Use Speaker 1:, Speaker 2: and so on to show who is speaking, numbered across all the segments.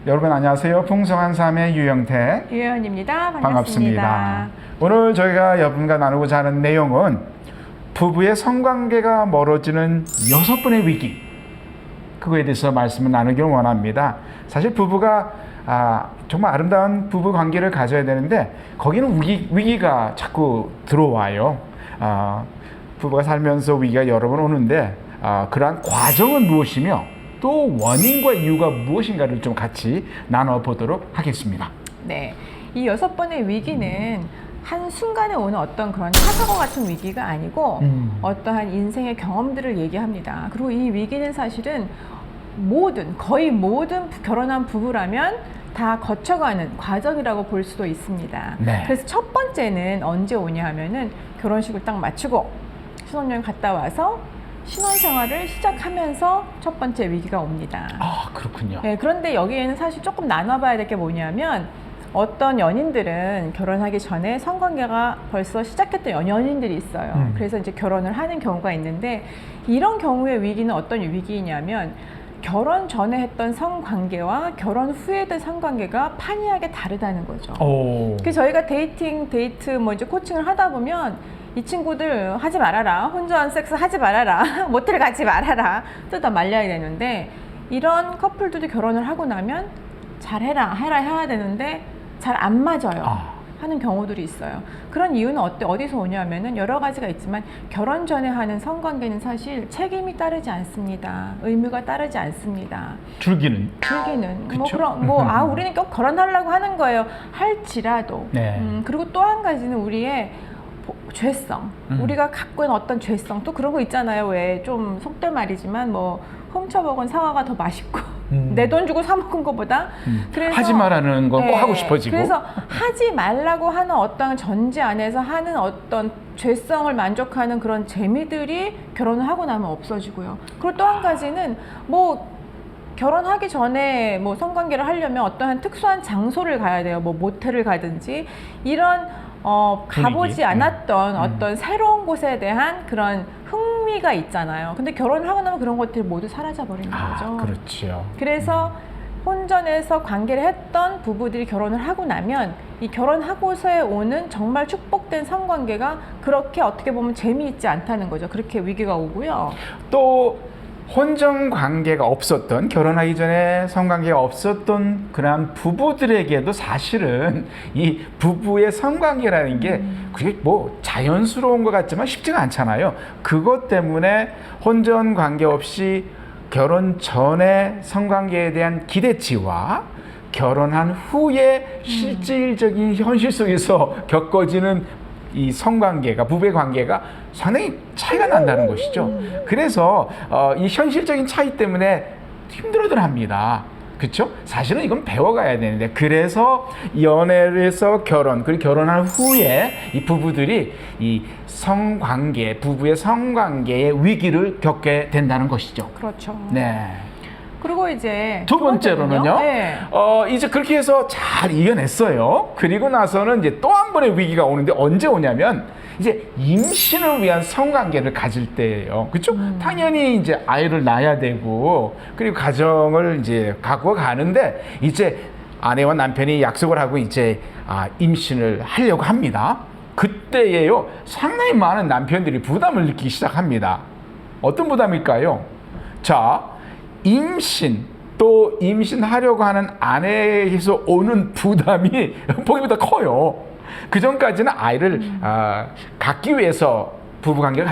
Speaker 1: 여러분 안녕하세요. 풍성한 삶의 유영태
Speaker 2: 유혜연입니다.
Speaker 1: 반갑습니다. 오늘 저희가 여러분과 나누고자 하는 내용은 부부의 성관계가 멀어지는 6번의 위기, 그거에 대해서 말씀을 나누기를 원합니다. 사실 부부가 정말 아름다운 부부 관계를 가져야 되는데 거기는 위기가 자꾸 들어와요. 부부가 살면서 위기가 여러 번 오는데 그러한 과정은 무엇이며 또 원인과 이유가 무엇인가를 좀 같이 나눠보도록 하겠습니다.
Speaker 2: 네, 이 6번의 위기는 한순간에 오는 어떤 그런 사사고 같은 위기가 아니고 어떠한 인생의 경험들을 얘기합니다. 그리고 이 위기는 사실은 거의 모든 결혼한 부부라면 다 거쳐가는 과정이라고 볼 수도 있습니다.
Speaker 1: 네.
Speaker 2: 그래서 첫 번째는 언제 오냐 하면은 결혼식을 딱 마치고 신혼여행 갔다 와서 신혼생활을 시작하면서 첫 번째 위기가 옵니다.
Speaker 1: 그렇군요.
Speaker 2: 네, 그런데 여기에는 사실 조금 나눠봐야 될 게 뭐냐면 어떤 연인들은 결혼하기 전에 성관계가 벌써 시작했던 연인들이 있어요. 그래서 이제 결혼을 하는 경우가 있는데 이런 경우의 위기는 어떤 위기이냐면 결혼 전에 했던 성관계와 결혼 후에 했던 성관계가 판이하게 다르다는 거죠. 그래서 저희가 데이트 뭐 이제 코칭을 하다 보면 이 친구들 하지 말아라, 혼전 섹스 하지 말아라, 모텔 가지 말아라 뜯어 말려야 되는데 이런 커플들이 결혼을 하고 나면 잘해라 해야 되는데 잘 안 맞아요. 하는 경우들이 있어요. 그런 이유는 어디서 오냐면은 여러 가지가 있지만 결혼 전에 하는 성관계는 사실 책임이 따르지 않습니다. 의무가 따르지 않습니다.
Speaker 1: 줄기는
Speaker 2: 우리는 꼭 결혼하려고 하는 거예요. 할지라도.
Speaker 1: 네.
Speaker 2: 그리고 또 한 가지는 우리의 죄성, 우리가 갖고 있는 어떤 죄성, 또 그런 거 있잖아요. 왜 좀 속된 말이지만 뭐 훔쳐먹은 사과가 더 맛있고 내 돈 주고 사 먹은 것보다 그래서
Speaker 1: 하지 말라는 건 꼭 하고 싶어지고,
Speaker 2: 그래서 하지 말라고 하는 어떤 전제 안에서 하는 어떤 죄성을 만족하는 그런 재미들이 결혼을 하고 나면 없어지고요. 그리고 또 한 가지는 뭐 결혼하기 전에 뭐 성관계를 하려면 어떠한 특수한 장소를 가야 돼요. 뭐 모텔을 가든지 이런 가보지 않았던 어떤 새로운 곳에 대한 그런 흥미가 있잖아요. 근데 결혼을 하고 나면 그런 것들이 모두 사라져 버리는 거죠.
Speaker 1: 그렇죠.
Speaker 2: 그래서 혼전에서 관계를 했던 부부들이 결혼을 하고 나면 이 결혼하고서에 오는 정말 축복된 성관계가 그렇게 어떻게 보면 재미있지 않다는 거죠. 그렇게 위기가 오고요.
Speaker 1: 또 혼전 관계가 없었던, 결혼하기 전에 성관계가 없었던 그런 부부들에게도 사실은 이 부부의 성관계라는 게 그게 뭐 자연스러운 것 같지만 쉽지가 않잖아요. 그것 때문에 혼전 관계 없이 결혼 전에 성관계에 대한 기대치와 결혼한 후에 실질적인 현실 속에서 겪어지는 이 성관계가, 부부의 관계가 상당히 차이가 난다는 것이죠. 그래서 이 현실적인 차이 때문에 힘들어들 합니다. 그렇죠? 사실은 이건 배워가야 되는데, 그래서 연애를 해서 결혼, 그리고 결혼한 후에 이 부부들이 이 성관계, 부부의 성관계의 위기를 겪게 된다는 것이죠.
Speaker 2: 그렇죠.
Speaker 1: 네.
Speaker 2: 그리고 이제
Speaker 1: 두 번째로는요,
Speaker 2: 네.
Speaker 1: 이제 그렇게 해서 잘 이겨냈어요. 그리고 나서는 이제 또 한 번의 위기가 오는데 언제 오냐면 이제 임신을 위한 성관계를 가질 때예요. 그렇죠? 당연히 이제 아이를 낳아야 되고 그리고 가정을 이제 갖고 가는데 이제 아내와 남편이 약속을 하고 이제 임신을 하려고 합니다. 그때예요. 상당히 많은 남편들이 부담을 느끼기 시작합니다. 어떤 부담일까요? 자, 임신, 또 임신하려고 하는 아내에서 오는 부담이 보기보다 커요. 그 전까지는 아이를 갖기 위해서 부부관계를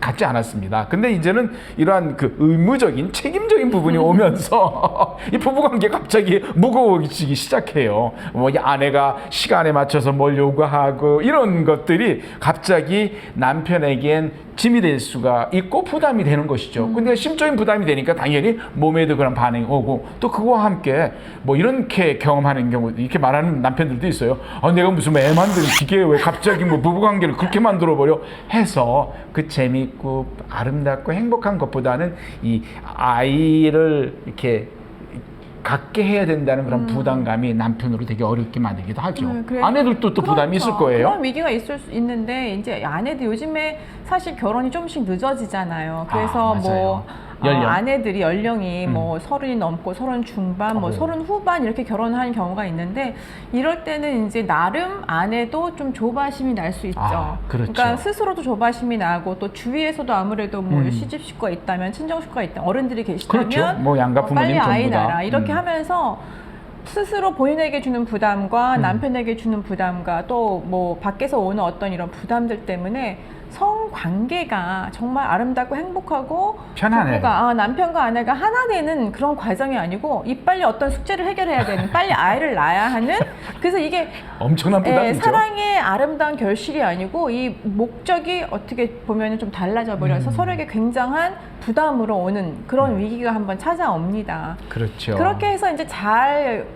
Speaker 1: 갖지 않았습니다. 근데 이제는 이러한 그 의무적인 책임적인 부분이 오면서 이 부부관계가 갑자기 무거워지기 시작해요. 뭐 이 아내가 시간에 맞춰서 뭘 요구하고 이런 것들이 갑자기 남편에겐 짐이 될 수가 있고 부담이 되는 것이죠. 근데 심적인 부담이 되니까 당연히 몸에도 그런 반응이 오고, 또 그거와 함께 뭐 이렇게 경험하는 경우, 이렇게 말하는 남편들도 있어요. 내가 무슨 애 만드는 기계에 왜 갑자기 뭐 부부관계를 그렇게 만들어버려 해서 그 재미있고 아름답고 행복한 것보다는 이 아이를 이렇게 갖게 해야 된다는 그런 부담감이 남편으로 되게 어렵게 만들기도 하죠. 아내들도 또 부담이 있을 거예요.
Speaker 2: 그런 위기가 있는데 이제 아내들 요즘에 사실 결혼이 조금씩 늦어지잖아요. 그래서 뭐
Speaker 1: 연령.
Speaker 2: 아내들이 연령이 뭐 30이 넘고 30 중반, 뭐 30 후반 이렇게 결혼하는 경우가 있는데 이럴 때는 이제 나름 아내도 좀 조바심이 날 수 있죠.
Speaker 1: 그렇죠.
Speaker 2: 그러니까 스스로도 조바심이 나고 또 주위에서도 아무래도 뭐 시집 식구가 있다면 친정 식구가 있다면 어른들이 계시다면
Speaker 1: 그렇죠. 뭐 양가 부모님
Speaker 2: 빨리 아이
Speaker 1: 전부 다.
Speaker 2: 낳아라 이렇게 하면서 스스로 본인에게 주는 부담과 남편에게 주는 부담과 또 뭐 밖에서 오는 어떤 이런 부담들 때문에 성관계가 정말 아름답고 행복하고
Speaker 1: 편안해.
Speaker 2: 부부가 남편과 아내가 하나 되는 그런 과정이 아니고 이빨리 어떤 숙제를 해결해야 되는 빨리 아이를 낳아야 하는 그래서 이게
Speaker 1: 엄청난 부담이죠.
Speaker 2: 사랑의 아름다운 결실이 아니고 이 목적이 어떻게 보면 좀 달라져 버려서 서로에게 굉장한 부담으로 오는 그런 위기가 한번 찾아옵니다.
Speaker 1: 그렇죠.
Speaker 2: 그렇게 해서 이제 잘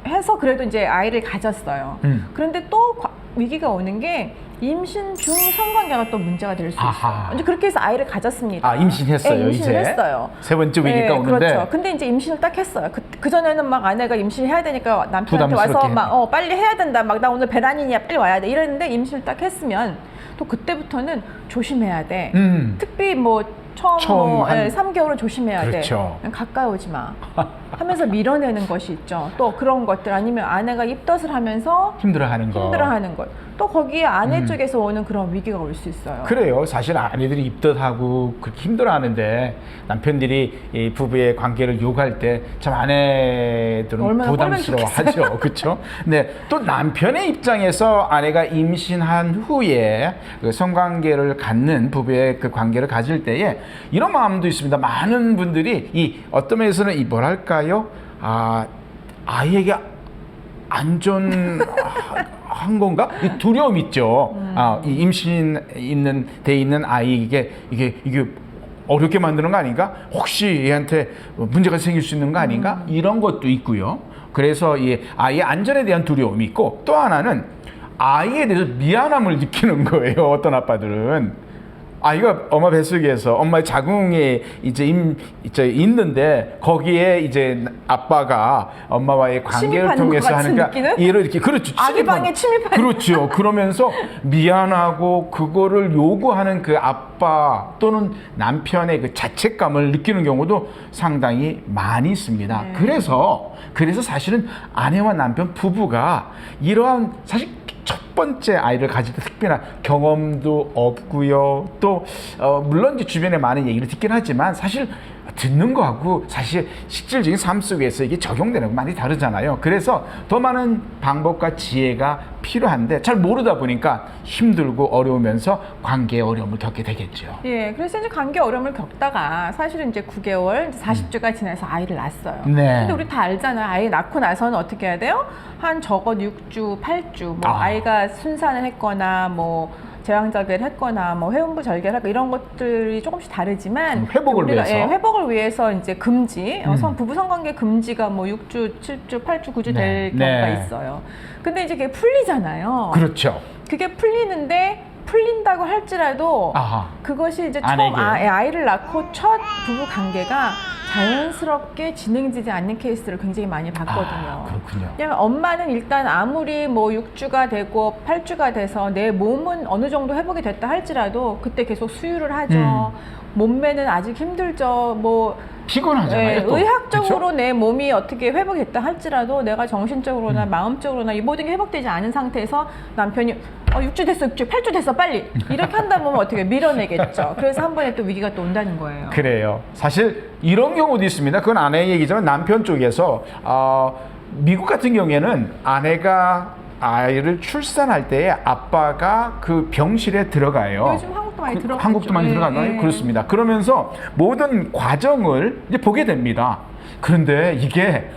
Speaker 2: 해서 그래도 이제 아이를 가졌어요. 그런데 또 위기가 오는 게 임신 중 성관계가 또 문제가 될 수 있어요. 이제 그렇게 해서 아이를 가졌습니다.
Speaker 1: 임신했어요.
Speaker 2: 네, 임신을
Speaker 1: 이제
Speaker 2: 했어요.
Speaker 1: 세 번째 위기가 오는데.
Speaker 2: 그렇죠. 근데 이제 임신을 딱 했어요. 그 전에는 막 아내가 임신해야 되니까 남편한테 와서
Speaker 1: 부담스럽게
Speaker 2: 막 빨리 해야 된다. 막 나 오늘 배란이냐 빨리 와야 돼. 이랬는데 임신을 딱 했으면 또 그때부터는 조심해야 돼. 특히 뭐 처음 뭐, 3개월은 조심해야
Speaker 1: 그렇죠.
Speaker 2: 돼. 그냥 가까이 오지 마. 하면서 밀어내는 것이 있죠. 또 그런 것들 아니면 아내가 입덧을 하면서
Speaker 1: 힘들어하는 거.
Speaker 2: 힘들어하는 것. 또 거기에 아내 쪽에서 오는 그런 위기가 올 수 있어요.
Speaker 1: 그래요. 사실 아내들이 입덧하고 그렇게 힘들어하는데 남편들이 이 부부의 관계를 요구할 때 참 아내들은
Speaker 2: 얼마나
Speaker 1: 부담스러워하죠. 그렇죠? 네. 또 남편의 입장에서 아내가 임신한 후에 그 성관계를 갖는 부부의 그 관계를 가질 때에 이런 마음도 있습니다. 많은 분들이 이 어떤 면에서는 이 뭐랄까요? 아이에게 안전한 건가? 이 두려움 있죠. 이 임신 돼 있는 아이에게 이게 어렵게 만드는 거 아닌가? 혹시 얘한테 문제가 생길 수 있는 거 아닌가? 이런 것도 있고요. 그래서 이 아이의 안전에 대한 두려움이 있고 또 하나는 아이에 대해서 미안함을 느끼는 거예요. 어떤 아빠들은. 아이가 엄마 뱃속에서 엄마의 자궁에 이제 있는데 거기에 이제 아빠가 엄마와의 관계를 통해서 하니까 이렇게 그렇죠.
Speaker 2: 아기 방에 침입하는
Speaker 1: 그렇죠. 그러면서 미안하고 그거를 요구하는 그 아빠 또는 남편의 그 자책감을 느끼는 경우도 상당히 많이 있습니다.
Speaker 2: 네.
Speaker 1: 그래서 사실은 아내와 남편 부부가 이러한 사실 첫 번째 아이를 가질 때 특별한 경험도 없고요. 또 물론 이제 주변에 많은 얘기를 듣긴 하지만 사실 듣는 거하고 사실 실질적인 삶 속에서 이게 적용되는 거 많이 다르잖아요. 그래서 더 많은 방법과 지혜가 필요한데 잘 모르다 보니까 힘들고 어려우면서 관계에 어려움을 겪게 되겠죠.
Speaker 2: 예, 그래서 이제 관계 어려움을 겪다가 사실은 이제 9개월, 40주가 지나서 아이를 낳았어요.
Speaker 1: 네.
Speaker 2: 근데 우리 다 알잖아요. 아이 낳고 나서는 어떻게 해야 돼요? 한 적어도 6주, 8주, 뭐 아이가 순산을 했거나 뭐 제왕절개를 했거나 뭐 회음부 절개를 하고 이런 것들이 조금씩 다르지만
Speaker 1: 회복을 위해서
Speaker 2: 회복을 위해서 이제 금지 부부 성관계 금지가 뭐 6주, 7주, 8주, 9주 될 경우가 있어요. 근데 이제 그게 풀리잖아요.
Speaker 1: 그렇죠.
Speaker 2: 그게 풀리는데 풀린다고 할지라도 그것이 이제 처음 아이를 낳고 첫 부부 관계가 자연스럽게 진행되지 않는 케이스를 굉장히 많이 봤거든요.
Speaker 1: 그렇군요.
Speaker 2: 왜냐면 엄마는 일단 아무리 뭐 6주가 되고 8주가 돼서 내 몸은 어느 정도 회복이 됐다 할지라도 그때 계속 수유를 하죠. 몸매는 아직 힘들죠. 뭐
Speaker 1: 피곤하잖아요. 또.
Speaker 2: 의학적으로
Speaker 1: 그쵸?
Speaker 2: 내 몸이 어떻게 회복됐다 할지라도 내가 정신적으로나 마음적으로나 이 모든 게 회복되지 않은 상태에서 남편이 6주 됐어, 6주, 8주 됐어, 빨리 이렇게 한다 보면 어떻게 밀어내겠죠. 그래서 한 번에 또 위기가 또 온다는 거예요.
Speaker 1: 그래요. 사실 이런 경우도 있습니다. 그건 아내 얘기지만 남편 쪽에서 미국 같은 경우에는 아내가 아이를 출산할 때에 아빠가 그 병실에 들어가요.
Speaker 2: 요즘 한국도 많이 들어가죠.
Speaker 1: 한국도 많이 들어가나요? 그렇습니다. 그러면서 모든 과정을 이제 보게 됩니다. 그런데 이게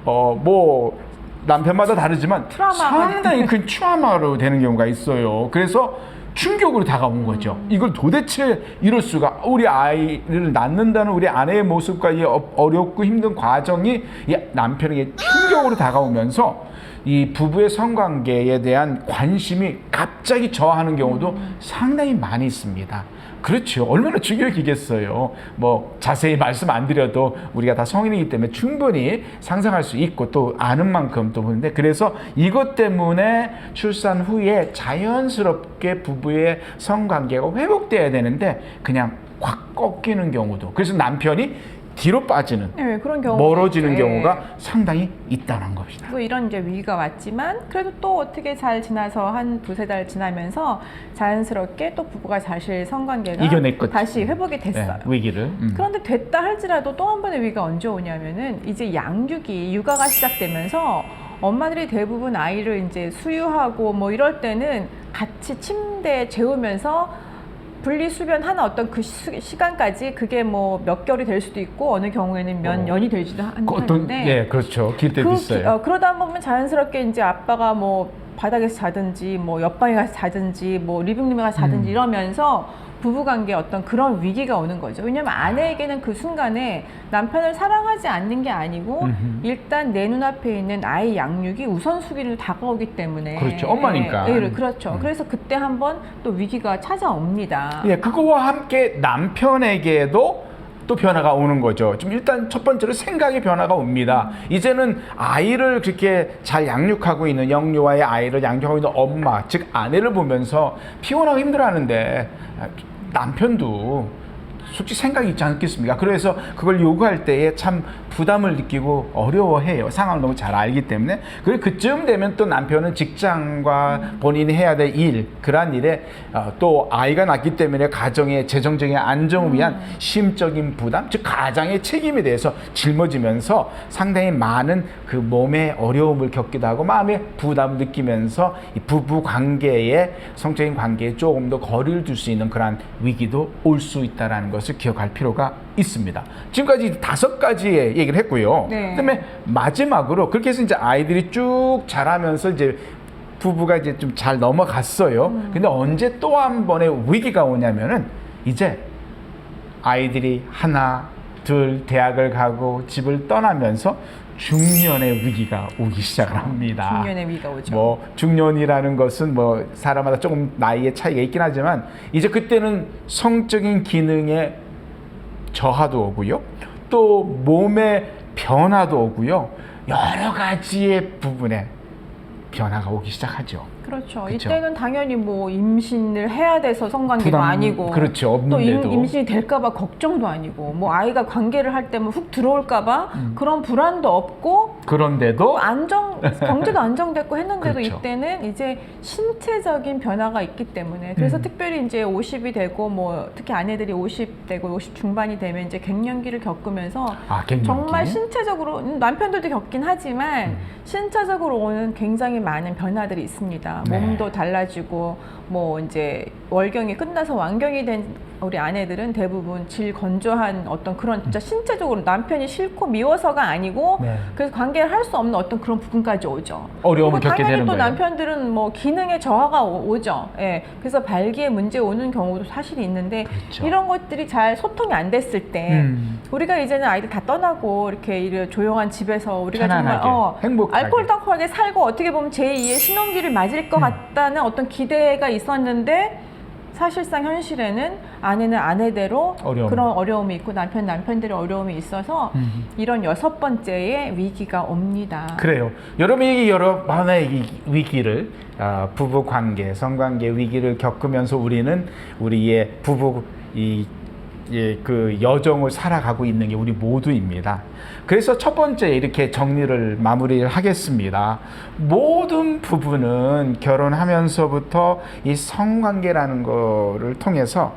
Speaker 1: 뭐 남편마다 다르지만 상당히 큰 트라우마로 되는 경우가 있어요. 그래서 충격으로 다가온 거죠. 이걸 도대체 이럴 수가. 우리 아이를 낳는다는 우리 아내의 모습과 이 어렵고 힘든 과정이 이 남편에게 충격으로 다가오면서 이 부부의 성관계에 대한 관심이 갑자기 저하는 경우도 상당히 많이 있습니다. 그렇죠. 얼마나 충격이겠어요. 뭐 자세히 말씀 안 드려도 우리가 다 성인이기 때문에 충분히 상상할 수 있고 또 아는 만큼 또 보는데, 그래서 이것 때문에 출산 후에 자연스럽게 부부의 성관계가 회복돼야 되는데 그냥 확 꺾이는 경우도, 그래서 남편이 뒤로 빠지는,
Speaker 2: 네, 그런 경우가
Speaker 1: 멀어지는
Speaker 2: 있죠.
Speaker 1: 경우가
Speaker 2: 예.
Speaker 1: 상당히 있다는 것이다.
Speaker 2: 그래서 이런 이제 위기가 왔지만 그래도 또 어떻게 잘 지나서 한 두세 달 지나면서 자연스럽게 또 부부가 다시 성관계가
Speaker 1: 이겨냈거든요.
Speaker 2: 다시 회복이 됐어요.
Speaker 1: 네, 위기를.
Speaker 2: 그런데 됐다 할지라도 또 한 번의 위기가 언제 오냐면은 이제 양육이 육아가 시작되면서 엄마들이 대부분 아이를 이제 수유하고 뭐 이럴 때는 같이 침대에 재우면서 분리수변하는 어떤 그 시간까지 그게 뭐 몇 개월이 될 수도 있고 어느 경우에는 몇 년이 되지도 하는데
Speaker 1: 예, 그렇죠. 기대도 있어요.
Speaker 2: 그러다 보면 자연스럽게 이제 아빠가 뭐 바닥에서 자든지 뭐 옆방에 가서 자든지 뭐 리빙룸에 가서 자든지 이러면서 부부관계에 어떤 그런 위기가 오는 거죠. 왜냐하면 아내에게는 그 순간에 남편을 사랑하지 않는 게 아니고 일단 내 눈앞에 있는 아이 양육이 우선순위로 다가오기 때문에.
Speaker 1: 그렇죠. 엄마니까.
Speaker 2: 그렇죠. 그래서 그때 한번 또 위기가 찾아옵니다.
Speaker 1: 예, 그거와 함께 남편에게도 또 변화가 오는 거죠. 좀 일단 첫 번째로 생각의 변화가 옵니다. 이제는 아이를 그렇게 잘 양육하고 있는, 영유아의 아이를 양육하고 있는 엄마, 즉 아내를 보면서 피곤하고 힘들어하는데 남편도 솔직히 생각이 있지 않겠습니까? 그래서 그걸 요구할 때에 참 부담을 느끼고 어려워해요. 상황을 너무 잘 알기 때문에. 그리고 그쯤 되면 또 남편은 직장과 본인이 해야 될 일, 그러한 일에 또 아이가 낳기 때문에 가정의 재정적인 안정을 위한 심적인 부담, 즉 가장의 책임에 대해서 짊어지면서 상당히 많은 그 몸의 어려움을 겪기도 하고 마음의 부담을 느끼면서 이 부부 관계에, 성적인 관계에 조금 더 거리를 둘 수 있는 그러한 위기도 올 수 있다는 것을 기억할 필요가 있습니다. 지금까지 5가지의 얘기를 했고요.
Speaker 2: 네.
Speaker 1: 그다음에 마지막으로 그렇게 해서 이제 아이들이 쭉 자라면서 이제 부부가 이제 좀 잘 넘어갔어요. 근데 언제 또 한 번의 위기가 오냐면은 이제 아이들이 하나, 둘 대학을 가고 집을 떠나면서 중년의 위기가 오기 시작을 합니다.
Speaker 2: 중년의 위기가 오죠.
Speaker 1: 뭐 중년이라는 것은 뭐 사람마다 조금 나이의 차이가 있긴 하지만 이제 그때는 성적인 기능에 저하도 오고요. 또 몸의 변화도 오고요. 여러 가지의 부분에 변화가 오기 시작하죠.
Speaker 2: 그렇죠.
Speaker 1: 그쵸?
Speaker 2: 이때는 당연히 뭐 임신을 해야 돼서 성관계도
Speaker 1: 부담,
Speaker 2: 아니고,
Speaker 1: 그렇죠.
Speaker 2: 또
Speaker 1: 없는데도.
Speaker 2: 임신이 될까봐 걱정도 아니고, 뭐 아이가 관계를 할 때면 훅 들어올까봐 그런 불안도 없고,
Speaker 1: 그런데도
Speaker 2: 경제도 안정됐고 했는데도
Speaker 1: 그렇죠.
Speaker 2: 이때는 이제 신체적인 변화가 있기 때문에, 그래서 특별히 이제 50이 되고 뭐 특히 아내들이 50 되고 50 중반이 되면 이제 갱년기를 겪으면서
Speaker 1: 갱년기?
Speaker 2: 정말 신체적으로 남편들도 겪긴 하지만 신체적으로 오는 굉장히 많은 변화들이 있습니다.
Speaker 1: 네.
Speaker 2: 몸도 달라지고 뭐 이제 월경이 끝나서 완경이 된 우리 아내들은 대부분 질 건조한 어떤 그런 진짜 신체적으로 남편이 싫고 미워서가 아니고
Speaker 1: 네.
Speaker 2: 그래서 관계를 할 수 없는 어떤 그런 부분까지 오죠.
Speaker 1: 어려움을
Speaker 2: 그리고
Speaker 1: 겪게
Speaker 2: 당연히
Speaker 1: 되는
Speaker 2: 또
Speaker 1: 거예요.
Speaker 2: 남편들은 뭐 기능의 저하가 오죠. 예. 그래서 발기에 문제 오는 경우도 사실 있는데
Speaker 1: 그렇죠.
Speaker 2: 이런 것들이 잘 소통이 안 됐을 때 우리가 이제는 아이들 다 떠나고 이렇게 조용한 집에서 우리가
Speaker 1: 편안하게,
Speaker 2: 정말
Speaker 1: 행복하게.
Speaker 2: 알콜딱하게 살고 어떻게 보면 제2의 신혼기를 맞을 것 같다는 어떤 기대가 있었는데 사실상 현실에는 아내는 아내대로 그런 어려움이 있고 남편대로 어려움이 있어서 이런 6번째의 위기가 옵니다.
Speaker 1: 그래요. 여러분이 여러 하나의 위기를 부부 관계, 성관계 위기를 겪으면서 우리는 우리의 부부 그 여정을 살아가고 있는 게 우리 모두입니다. 그래서 첫 번째 이렇게 정리를 마무리를 하겠습니다. 모든 부부는 결혼하면서부터 이 성관계라는 거를 통해서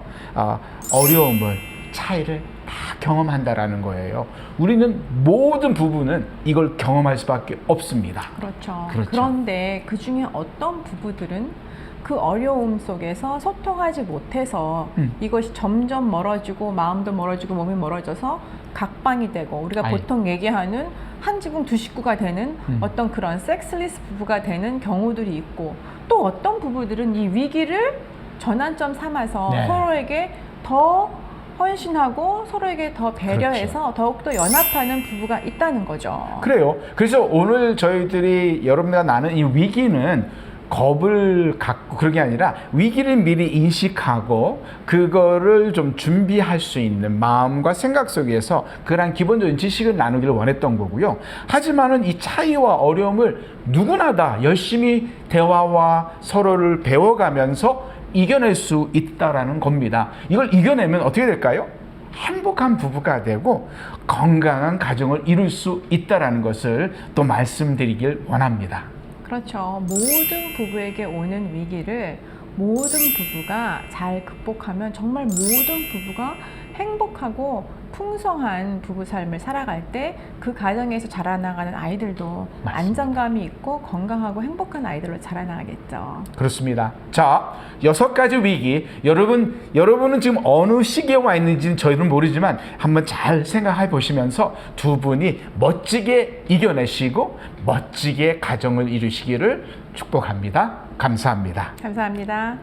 Speaker 1: 어려움을, 차이를 다 경험한다라는 거예요. 우리는 모든 부부는 이걸 경험할 수밖에 없습니다.
Speaker 2: 그렇죠.
Speaker 1: 그렇죠.
Speaker 2: 그런데 그 중에 어떤 부부들은 그 어려움 속에서 소통하지 못해서 이것이 점점 멀어지고 마음도 멀어지고 몸이 멀어져서 각방이 되고 우리가 보통 얘기하는 한 지붕 두 식구가 되는 어떤 그런 섹스리스 부부가 되는 경우들이 있고 또 어떤 부부들은 이 위기를 전환점 삼아서
Speaker 1: 네.
Speaker 2: 서로에게 더 헌신하고 서로에게 더 배려해서
Speaker 1: 그렇죠.
Speaker 2: 더욱더 연합하는 부부가 있다는 거죠.
Speaker 1: 그래요. 그래서 오늘 저희들이 여러분과 나눈 이 위기는 겁을 갖고 그런 게 아니라 위기를 미리 인식하고 그거를 좀 준비할 수 있는 마음과 생각 속에서 그런 기본적인 지식을 나누기를 원했던 거고요. 하지만은 이 차이와 어려움을 누구나 다 열심히 대화와 서로를 배워가면서 이겨낼 수 있다라는 겁니다. 이걸 이겨내면 어떻게 될까요? 행복한 부부가 되고 건강한 가정을 이룰 수 있다라는 것을 또 말씀드리길 원합니다.
Speaker 2: 그렇죠. 모든 부부에게 오는 위기를 모든 부부가 잘 극복하면 정말 모든 부부가 행복하고 풍성한 부부 삶을 살아갈 때 그 가정에서 자라나가는 아이들도
Speaker 1: 맞습니다.
Speaker 2: 안정감이 있고 건강하고 행복한 아이들로 자라나가겠죠.
Speaker 1: 그렇습니다. 자, 6가지 위기. 여러분은 지금 어느 시기에 와 있는지는 저희는 모르지만 한번 잘 생각해 보시면서 두 분이 멋지게 이겨내시고 멋지게 가정을 이루시기를 축복합니다. 감사합니다.
Speaker 2: 감사합니다.